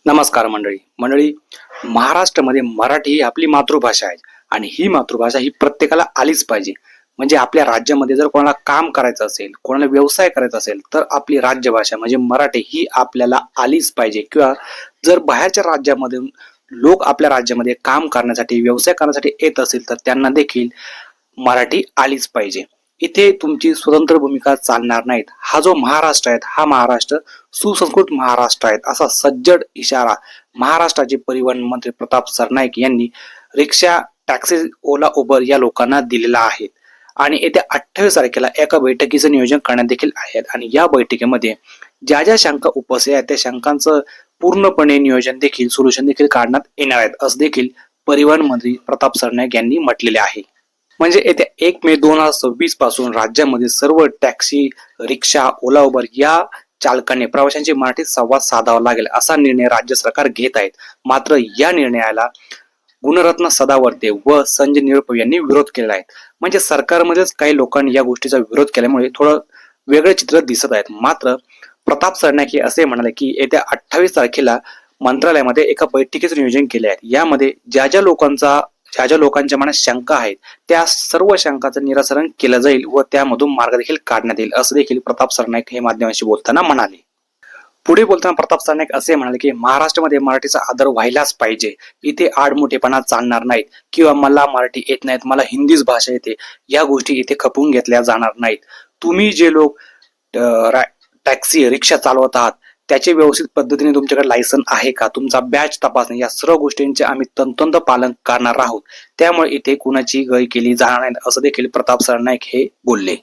नमस्कार मंडळी महाराष्ट्रामध्ये मराठी ही आपली मातृभाषा आहे आणि ही मातृभाषा ही प्रत्येकाला आलीच पाहिजे. म्हणजे आपल्या राज्यामध्ये जर कोणाला काम करायचं असेल, कोणाला व्यवसाय करायचा असेल तर आपली राज्यभाषा म्हणजे मराठी ही आपल्याला आलीच पाहिजे. किंवा जर बाहेरच्या राज्यामधून लोक आपल्या राज्यामध्ये काम करण्यासाठी, व्यवसाय करण्यासाठी येत असेल तर त्यांना देखील मराठी आलीच पाहिजे. इथे तुमची स्वतंत्र भूमिका चालणार नाहीत. हा जो महाराष्ट्र आहे हा महाराष्ट्र सुसंस्कृत महाराष्ट्र आहे असा सज्जड इशारा महाराष्ट्राचे परिवहन मंत्री प्रताप सरनाईक यांनी रिक्षा, टॅक्सी, ओला, उबर या लोकांना दिलेला आहे. आणि येत्या 28 तारखेला एका बैठकीचं नियोजन करण्यात देखील आहे आणि या बैठकीमध्ये ज्या ज्या शंका उपस्थित आहेत त्या शंकांचं पूर्णपणे नियोजन देखील, सोल्युशन देखील काढण्यात येणार आहेत असं देखील परिवहन मंत्री प्रताप सरनाईक यांनी म्हटलेले आहे. म्हणजे येत्या 1 मे 2026 पासून राज्यामध्ये सर्व टॅक्सी, रिक्षा, ओला, उबर या चालकांनी प्रवाशांची मराठीत संवाद साधावा लागेल असा निर्णय राज्य सरकार घेत आहेत. मात्र या निर्णयाला गुणरत्न सदावर्ते व संजय निरुपम यांनी विरोध केला आहे. म्हणजे सरकारमध्येच काही लोकांनी या गोष्टीचा विरोध केल्यामुळे थोडं वेगळे चित्र दिसत आहेत. मात्र प्रताप सरनाईक हे असे म्हणाले की येत्या 28 तारखेला मंत्रालयामध्ये एका बैठकीचे नियोजन केले आहे. यामध्ये ज्या ज्या लोकांच्या मनात शंका आहेत त्या सर्व शंकांचं निराकरण केलं जाईल व त्यामधून मार्ग देखील काढण्यात येईल असं देखील प्रताप सरनाईक हे माध्यमांशी बोलताना म्हणाले. पुढे बोलताना प्रताप सरनाईक असे म्हणाले की महाराष्ट्रामध्ये मराठीचा आदर व्हायलाच पाहिजे. इथे आडमुठेपणा चालणार नाहीत किंवा मला मराठी येत नाहीत, मला हिंदीच भाषा येते, या गोष्टी इथे खपवून घेतल्या जाणार नाहीत. तुम्ही जे लोक टॅक्सी, रिक्षा चालवत आहात त्याचे व्यवस्थित पद्धतीने तुमच्याकडे लायसन आहे का, तुमचा बॅच तपासणी, या सर्व गोष्टींचे आम्ही तंतोतंत पालन करणार आहोत. त्यामुळे इथे कुणाची गय केली जाणार नाही असं देखील प्रताप सरनाईक हे बोलले.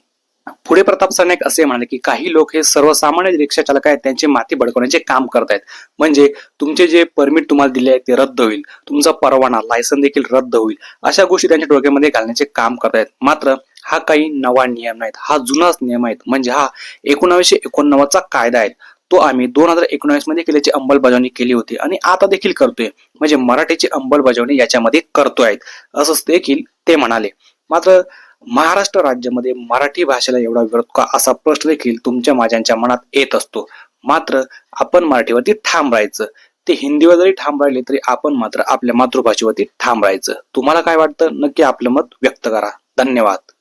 पुढे प्रताप सरनाईक असे म्हणाले की काही लोक हे सर्वसामान्य रिक्षा चालक आहेत त्यांचे माथी भडकवण्याचे काम करतायत. म्हणजे तुमचे जे परमिट तुम्हाला दिले आहे ते रद्द होईल, तुमचा परवाना, लायसन देखील रद्द होईल, अशा गोष्टी त्यांच्या डोक्यामध्ये घालण्याचे काम करतायत. मात्र हा काही नवा नियम नाहीत, हा जुनाच नियम आहेत. म्हणजे हा 1989 कायदा आहे. तो आम्ही 2019 मध्ये केल्याची अंमलबजावणी केली होती आणि आता देखील करतोय. म्हणजे मराठीची अंमलबजावणी याच्यामध्ये करतोय असं देखील ते म्हणाले. मात्र महाराष्ट्र राज्यामध्ये मराठी भाषेला एवढा विरोध का असा प्रश्न देखील तुमच्या माझ्यांच्या मनात येत असतो. मात्र आपण मराठीवरती ठाम राहायचं. ते हिंदीवर जरी ठाम राहिले तरी आपण मात्र आपल्या मातृभाषेवरती ठाम राहायचं. तुम्हाला काय वाटतं नक्की आपलं मत व्यक्त करा. धन्यवाद.